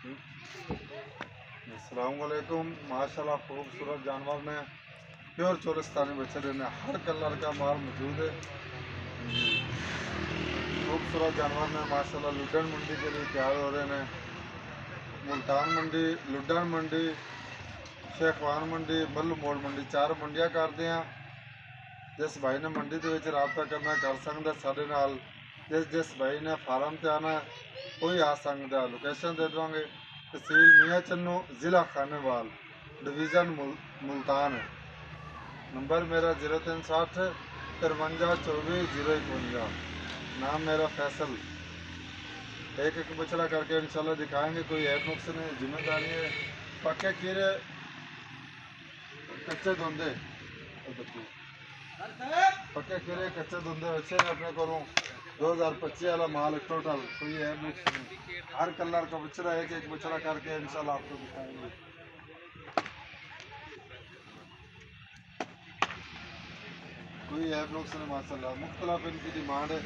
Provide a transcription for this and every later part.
अस्सलामुअलैकुम। माशाल्लाह खूबसूरत जानवर में प्योर चोलिस्तानी बछड़े में हर कलर का माल मौजूद है। खूबसूरत जानवर में माशाल्लाह लुड्डन मंडी के लिए तैयार हो रहे हैं। मुल्तान मंडी, लुड्डन मंडी, शेखवान मंडी, मल्लू मोड़ मंडी, 4 मंडियां करते हैं। जिस भाई ने मंडी के रबता करना कर सकते साढ़े नाल। जिस भाई ने फार्म से आना कोई आ सकता। लोकेशन दे देंगे। तहसील मियाँ चन्नू, ज़िला खानेवाल, डिवीज़न मुल्तान है। नंबर मेरा 0360 53 24 051। नाम मेरा फैसल। एक एक बछड़ा करके इंशाल्लाह दिखाएंगे। कोई ऐप नुक्स नहीं, जिम्मेदारी है। पक्के खीरे कच्चे धुंधे, पक्के खीरे कच्चे धुंधे बच्चे ने अपने को 2025 वाला माल टोटल। कोई ऐप नुक्स नहीं, हर कलर का बछड़ा एक एक बछड़ा करके इंशाल्लाह आपको दिखाएंगे। कोई ऐप नुक्स नहीं माशाल्लाह। मुख्तलिफ इनकी डिमांड है।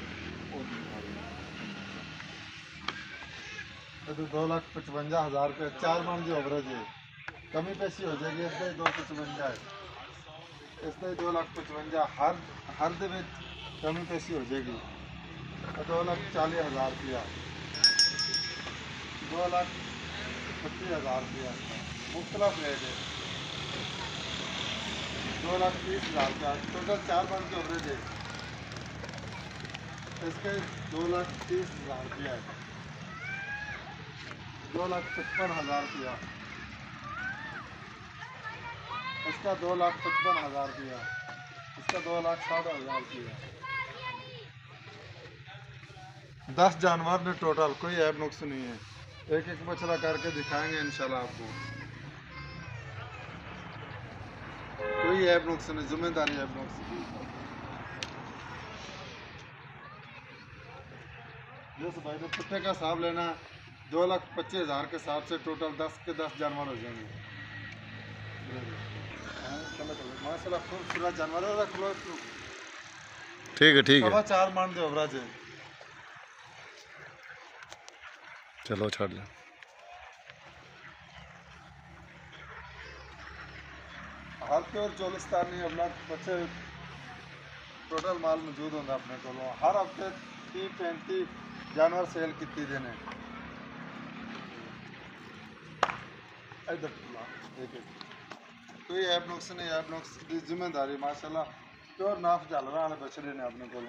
तो 2,55,000 रुपये 4 मन की एवरेज है। कमी पेशी हो जाएगी। इसलिए 255 है। इसलिए 2,55,000 हर दिन कमी पेशी हो जाएगी। 2,40,000 रुपया, 2,25,000 रुपया मुख्तलिफ रेट है। 2,30,000 रुपया टोटल 4 मन की एवरेज है। इसके 2,30,000 रुपया है। 2,55,000 रुपया इसका, 2,55,000 रुपया इसका, 2,60,000 रुपया। 10 जानवर ने टोटल। कोई ऐप नुक्स नहीं है। एक एक बछड़ा करके दिखाएंगे इंशाल्लाह आपको। कोई ऐप नुक्स नहीं, जिम्मेदारी ऐप नुक्स। जिस भाई ने पुट्ठे का हिसाब लेना 2,25,000 के हिसाब से टोटल 10 के 10 जानवर हो जाएंगे। माशाल्लाह खूबसूरत जानवर है। ठीक है, ठीक है। 4 मन के एवरेज है। चलो छड़ ले। हर प्योर चोलिस्तानी अपना बच्चे टोटल माल मौजूद होंगे अपने को। हर हफ्ते 30-35 जानवर सेल की देने। इधर कोई ऐप नुक्स नहीं, ऐप नुक्स की जिम्मेदारी माशाल्लाह प्योर नाफ झालर वाले बछड़े ने अपने को।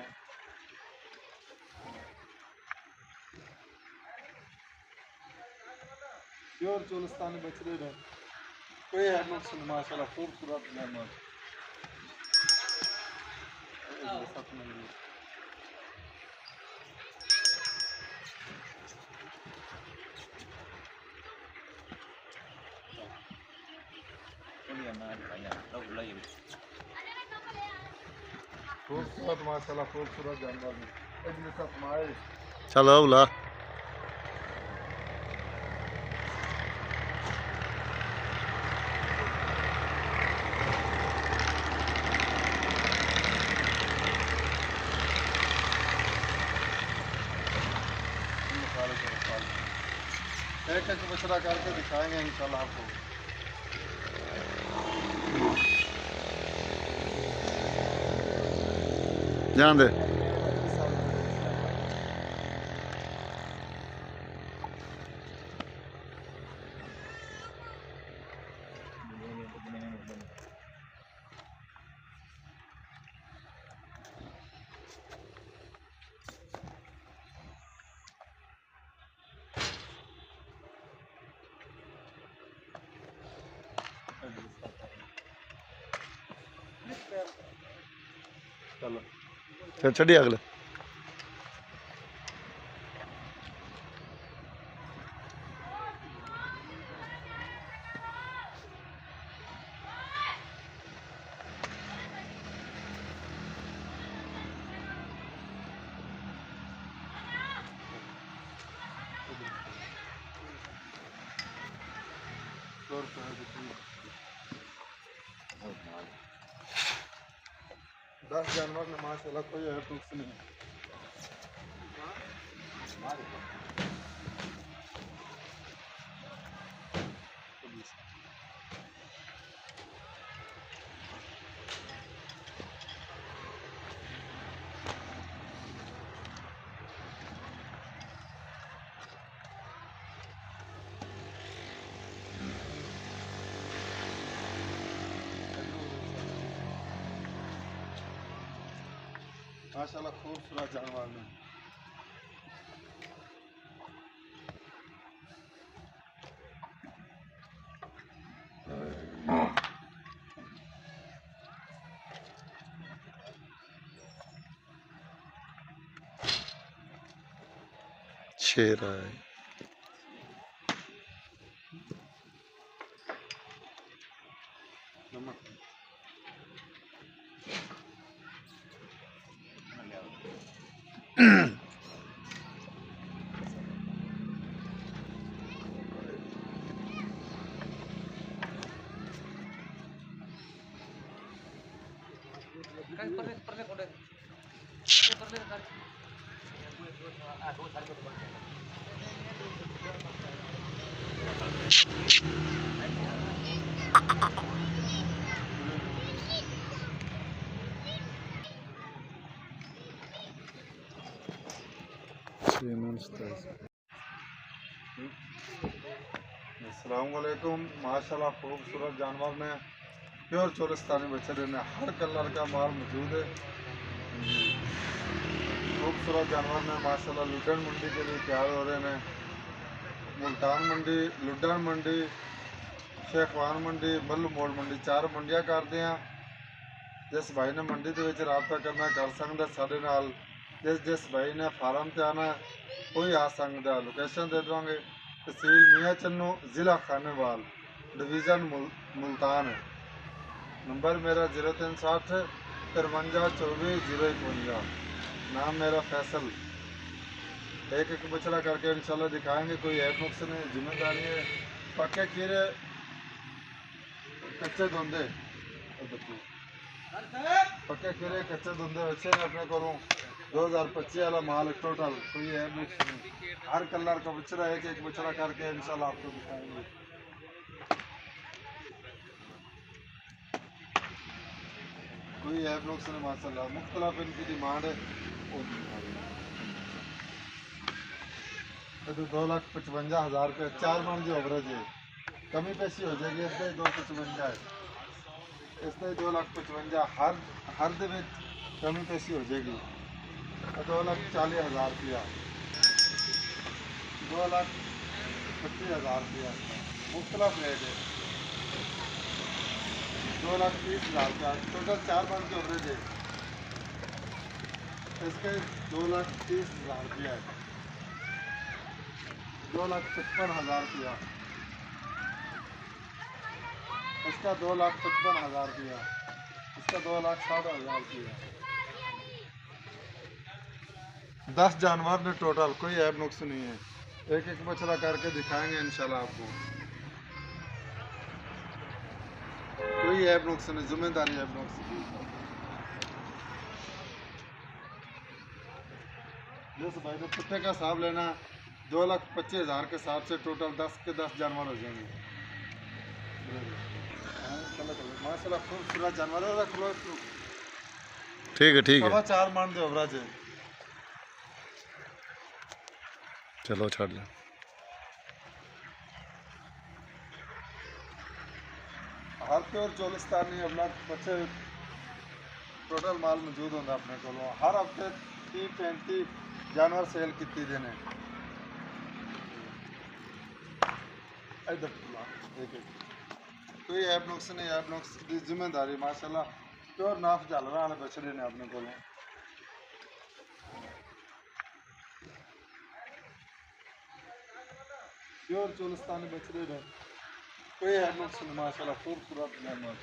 प्योर चोलिस्तानी बछड़े ने। कोई ऐप नुक्स नहीं माशाल्लाह खूबसूरत जानवर। खूबसूरत माशाल्लाह खूबसूरत जानवर में चलो उला। एक एक बछड़ा करके दिखाएंगे इंशाल्लाह आपको। जान दे। चलो चल छड़ी अगले। दस जानवर ने माशाल्लाह कोई है टूक्स नहीं। माशाल्लाह खूबसूरत जानवर में। शेर है। नमक अस्सलामुअलैकुम। माशाल्लाह खूबसूरत जानवर में प्योर चोलिस्तानी बछड़े ने हर कलर का माल मौजूद है। खूबसूरत जानवर में माशाल्लाह लुडन मंडी के लिए तैयार हो रहे हैं। मुल्तान मंडी, लुडन मंडी, शेखवान मंडी, मल्लू मोड़ मंडी, 4 मंडियां करते हैं। जिस भाई ने मंडी के विच राबता करना कर सकता साढ़े नाल। जिस भाई ने फार्म से आना कोई आ सकता। लोकेशन दे देंगे, तहसील मियाँ चन्नू, ज़िला खानेवाल, डिवीज़न मुल्तान है। नंबर मेरा 0360 53 24 051। नाम मेरा फैसल। एक एक बछड़ा करके इंशाल्लाह दिखाएंगे। कोई ऐप नुक्स नहीं, जिम्मेदारी है। पक्के कीरे कच्चे धुंधे, पक्के कीरे कच्चे धुंधे अच्छे ने अपने को 2025 वाला माल टोटल। कोई ऐप नुक्स नहीं, हर कलर का बछड़ा एक एक बछड़ा करके इंशाल्लाह आपको दिखाएंगे। कोई ऐप नुक्स नहीं माशाल्लाह। मुख्तलिफ इनकी डिमांड है। तो 2,55,000 रुपये 4 मन की एवरेज है। कमी पेशी हो जाएगी। इसमें 255 है, इसमें 2,55,000 हर दे विच कमी पेशी हो जाएगी। 2,40,000 रुपया, 2,25,000 रुपया मुख्तलिफ रेट है। 2,30,000 रुपया टोटल 4 मन की एवरेज है। इसके 2,30,000 रुपया है। 2,55,000 रुपया, इसका 2,55,000 रुपया, इसका 2,60,000 रुपया। 10 जानवर ने टोटल। कोई ऐप नुक्स नहीं है। एक एक बछड़ा करके दिखाएंगे इंशाल्लाह आपको। कोई ऐप नुक्स नहीं, जिम्मेदारी ऐप नुक्स की। जिस भाई ने पुट्ठे का हिसाब लेना 2,25,000 के हिसाब से टोटल 10 के 10 जानवर हो जाएंगे। माशाल्लाह खूबसूरत जानवर है। ठीक है, ठीक है। 4 मन दे एवरेज है। चलो छड़ ले। हर प्योर चोलिस्तानी अपना बच्चे टोटल माल मौजूद होंगे अपने को। हर हफ्ते 30-35 जानवर सेल की देने। इधर एक एक कोई ऐप नुक्स नहीं, ऐप नुक्स की जिम्मेदारी माशाल्लाह प्योर नाफ झालरा वाले बछड़े ने अपने को। प्योर चोलिस्तानी बछड़े ने। कोई ऐप नुक्स नहीं माशाल्लाह खूबसूरत जानवर।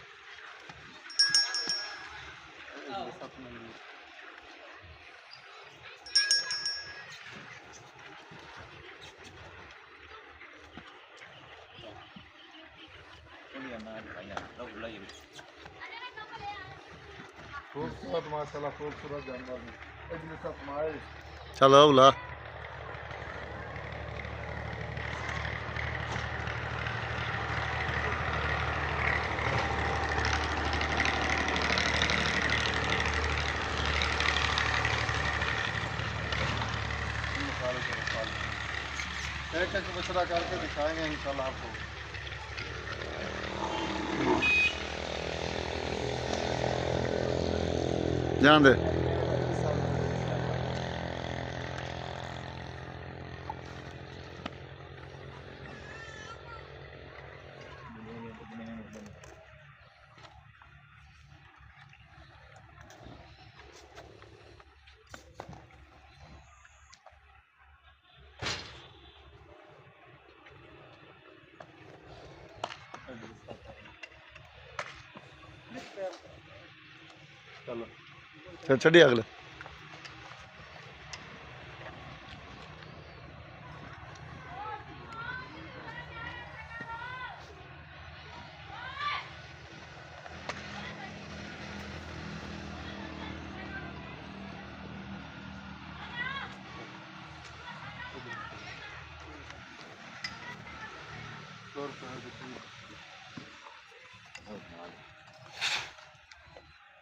खूबसूरत माशाल्लाह खूबसूरत जानवर में चलो बुला। एक एक बछड़ा करके दिखाएंगे इंशाल्लाह आपको। जान दे। चलो चल छड़ी अगले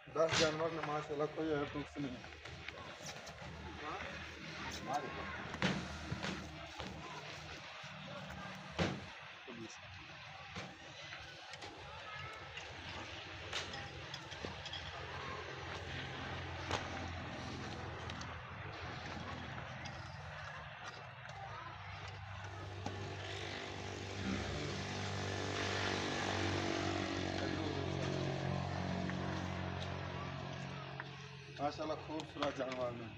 दस जानवर ने माशाल्लाह कोई है टूक्स नहीं माशाल्लाह खूबसूरत जानवर में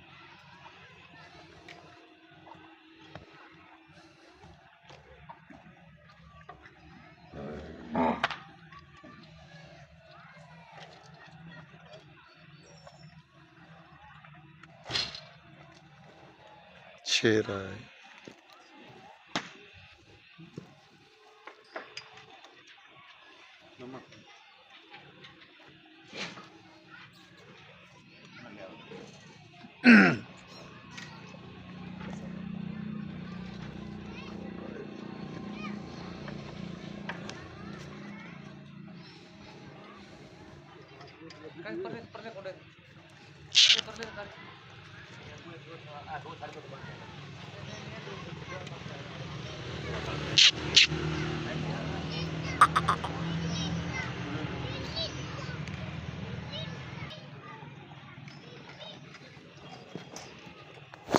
शेर है नमक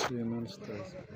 Siemens